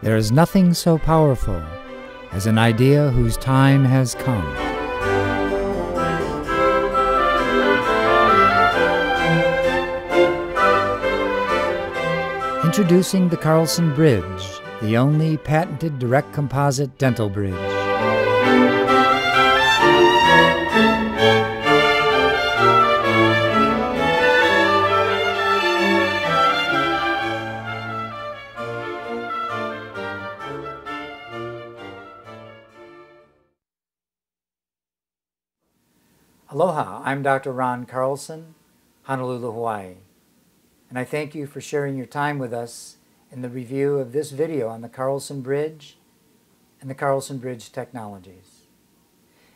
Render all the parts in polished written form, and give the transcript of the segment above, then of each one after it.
There is nothing so powerful as an idea whose time has come. Introducing the Carlson Bridge, the only patented direct composite dental bridge. Aloha, I'm Dr. Ron Carlson, Honolulu, Hawaii, and I thank you for sharing your time with us in the review of this video on the Carlson Bridge and the Carlson Bridge technologies.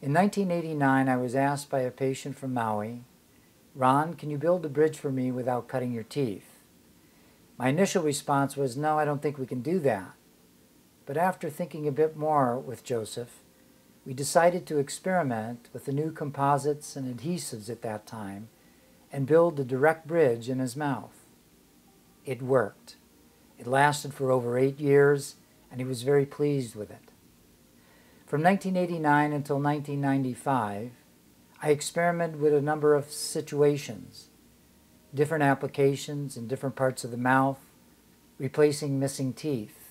In 1989, I was asked by a patient from Maui, "Ron, can you build a bridge for me without cutting your teeth?" My initial response was, "No, I don't think we can do that." But after thinking a bit more with Joseph, we decided to experiment with the new composites and adhesives at that time and build a direct bridge in his mouth. It worked. It lasted for over 8 years, and he was very pleased with it. From 1989 until 1995, I experimented with a number of situations, different applications in different parts of the mouth, replacing missing teeth.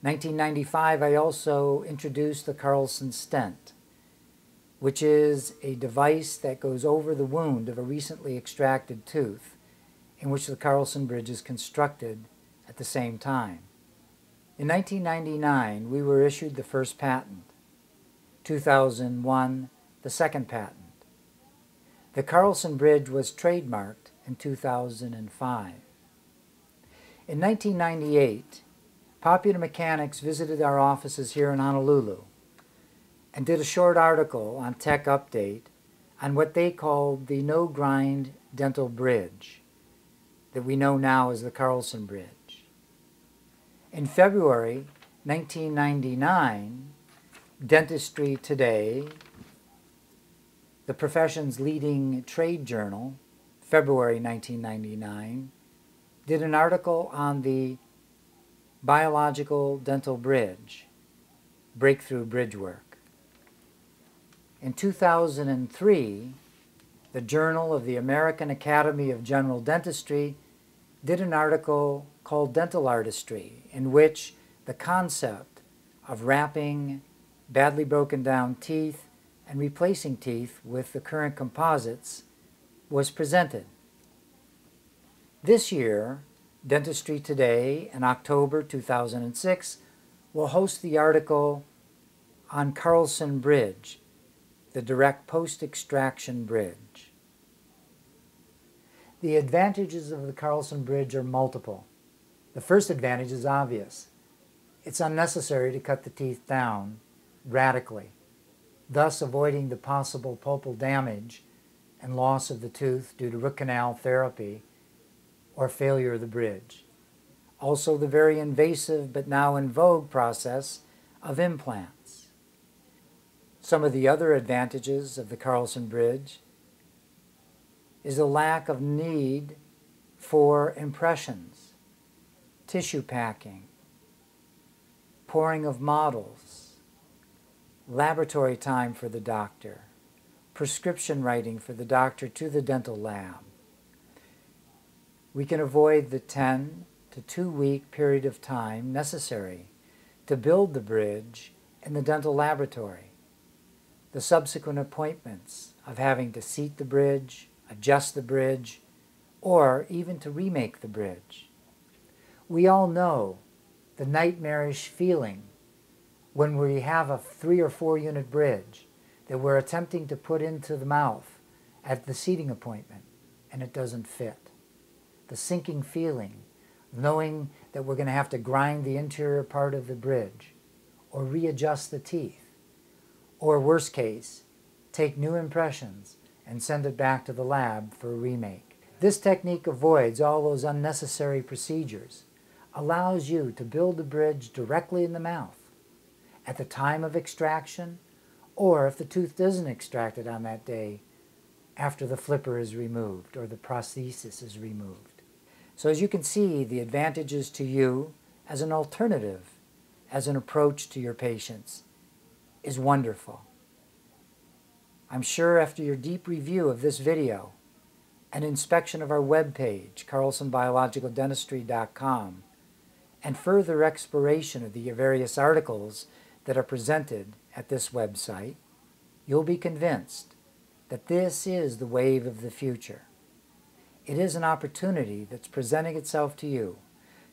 1995, I also introduced the Carlson stent, which is a device that goes over the wound of a recently extracted tooth, in which the Carlson Bridge is constructed at the same time. In 1999, we were issued the first patent. 2001, the second patent. The Carlson Bridge was trademarked in 2005. In 1998, Popular Mechanics visited our offices here in Honolulu and did a short article on Tech Update on what they called the no-grind dental bridge that we know now as the Carlson Bridge. In February 1999, Dentistry Today, the profession's leading trade journal, February 1999, did an article on the biological dental bridge, breakthrough bridge work. In 2003, the Journal of the American Academy of General Dentistry did an article called Dental Artistry, in which the concept of wrapping badly broken down teeth and replacing teeth with the current composites was presented. This year, Dentistry Today, in October 2006, will host the article on Carlson Bridge, the direct post-extraction bridge. The advantages of the Carlson Bridge are multiple. The first advantage is obvious. It's unnecessary to cut the teeth down radically, thus avoiding the possible pulpal damage and loss of the tooth due to root canal therapy or failure of the bridge. Also, the very invasive but now in vogue process of implants. Some of the other advantages of the Carlson Bridge is the lack of need for impressions, tissue packing, pouring of models, laboratory time for the doctor, prescription writing for the doctor to the dental lab. We can avoid the 10 to 2 week period of time necessary to build the bridge in the dental laboratory, the subsequent appointments of having to seat the bridge, adjust the bridge, or even to remake the bridge. We all know the nightmarish feeling when we have a 3 or 4 unit bridge that we're attempting to put into the mouth at the seating appointment and it doesn't fit. The sinking feeling, knowing that we're going to have to grind the interior part of the bridge or readjust the teeth, or worst case, take new impressions and send it back to the lab for a remake. This technique avoids all those unnecessary procedures, allows you to build the bridge directly in the mouth at the time of extraction, or if the tooth isn't extracted on that day, after the flipper is removed or the prosthesis is removed. So as you can see, the advantages to you as an alternative, as an approach to your patients, is wonderful. I'm sure after your deep review of this video, an inspection of our webpage, carlsonbiologicaldentistry.com, and further exploration of the various articles that are presented at this website, you'll be convinced that this is the wave of the future. It is an opportunity that's presenting itself to you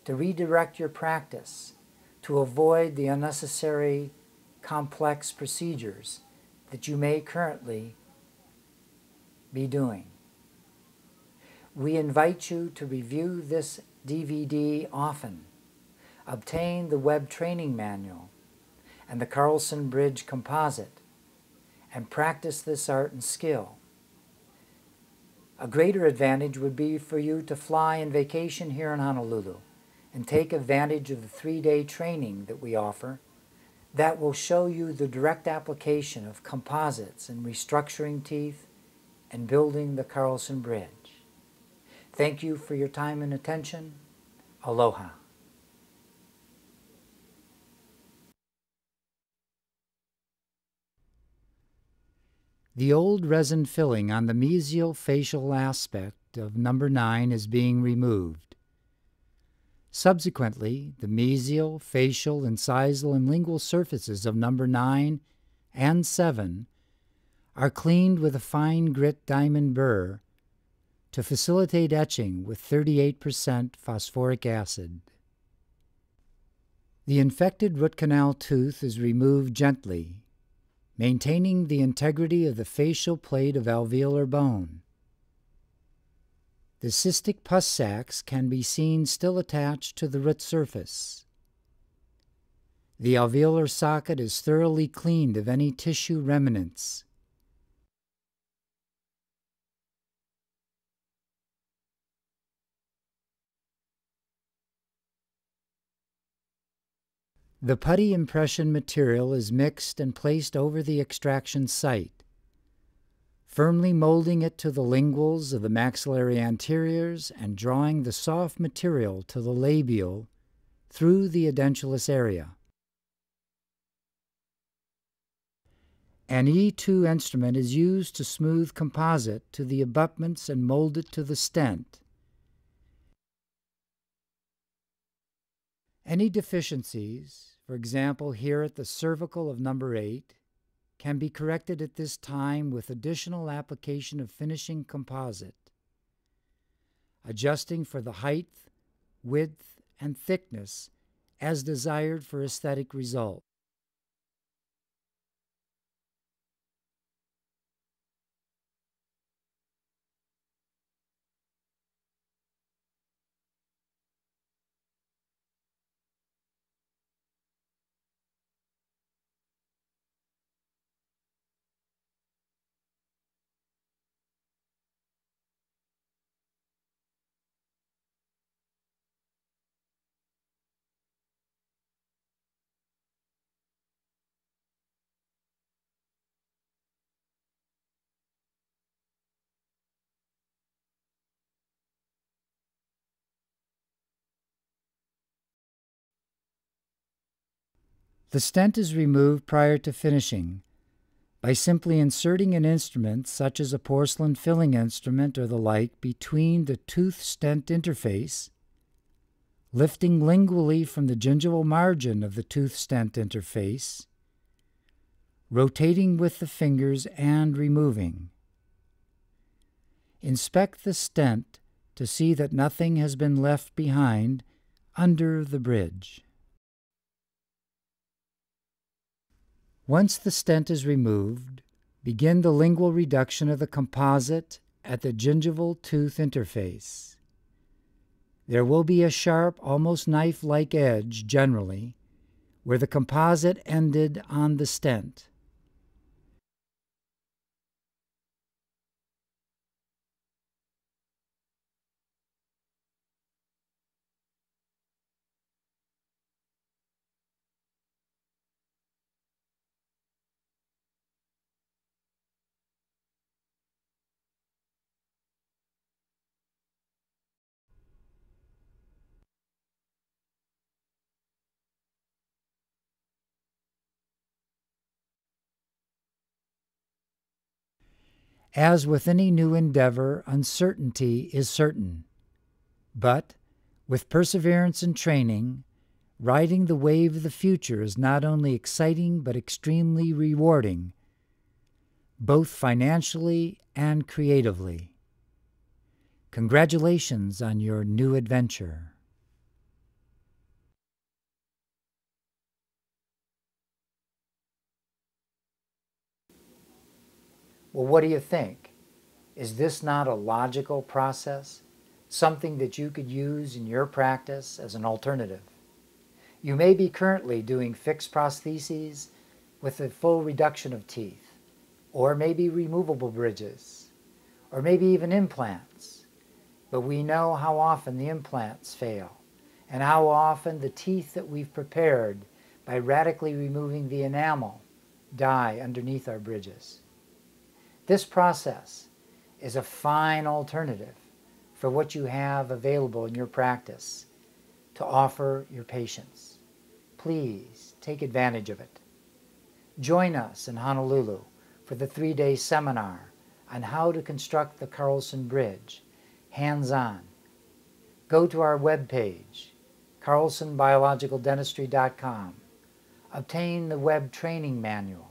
to redirect your practice, to avoid the unnecessary, complex procedures that you may currently be doing. We invite you to review this DVD often, obtain the web training manual and the Carlson Bridge composite, and practice this art and skill. A greater advantage would be for you to fly and vacation here in Honolulu and take advantage of the 3-day training that we offer that will show you the direct application of composites and restructuring teeth and building the Carlson Bridge. Thank you for your time and attention. Aloha. The old resin filling on the mesial facial aspect of number 9 is being removed. Subsequently, the mesial, facial, incisal, and lingual surfaces of number 9 and 7 are cleaned with a fine grit diamond burr to facilitate etching with 38% phosphoric acid. The infected root canal tooth is removed gently, maintaining the integrity of the facial plate of alveolar bone. The cystic pus sacs can be seen still attached to the root surface. The alveolar socket is thoroughly cleaned of any tissue remnants. The putty impression material is mixed and placed over the extraction site, firmly molding it to the linguals of the maxillary anteriors and drawing the soft material to the labial through the edentulous area. An E2 instrument is used to smooth composite to the abutments and mold it to the stent. Any deficiencies, for example here at the cervical of number 8, can be corrected at this time with additional application of finishing composite, adjusting for the height, width, and thickness as desired for aesthetic result. The stent is removed prior to finishing by simply inserting an instrument such as a porcelain filling instrument or the like between the tooth stent interface, lifting lingually from the gingival margin of the tooth stent interface, rotating with the fingers and removing. Inspect the stent to see that nothing has been left behind under the bridge. Once the stent is removed, begin the lingual reduction of the composite at the gingival tooth interface. There will be a sharp, almost knife-like edge, generally, where the composite ended on the stent. As with any new endeavor, uncertainty is certain. But with perseverance and training, riding the wave of the future is not only exciting but extremely rewarding, both financially and creatively. Congratulations on your new adventure. Well, what do you think? Is this not a logical process? Something that you could use in your practice as an alternative? You may be currently doing fixed prostheses with a full reduction of teeth, or maybe removable bridges, or maybe even implants. But we know how often the implants fail, and how often the teeth that we've prepared by radically removing the enamel die underneath our bridges. This process is a fine alternative for what you have available in your practice to offer your patients. Please take advantage of it. Join us in Honolulu for the 3-day seminar on how to construct the Carlson Bridge, hands-on. Go to our webpage, carlsonbiologicaldentistry.com. Obtain the web training manual.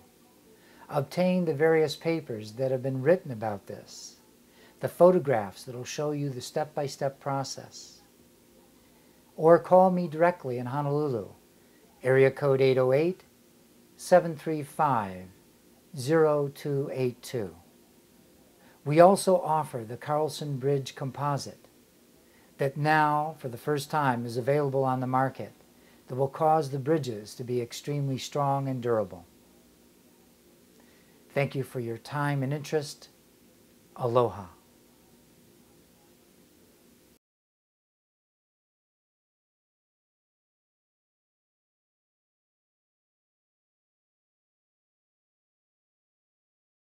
Obtain the various papers that have been written about this, the photographs that will show you the step-by-step process. Or call me directly in Honolulu, area code 808-735-0282. We also offer the Carlson Bridge Composite that now, for the first time, is available on the market that will cause the bridges to be extremely strong and durable. Thank you for your time and interest. Aloha.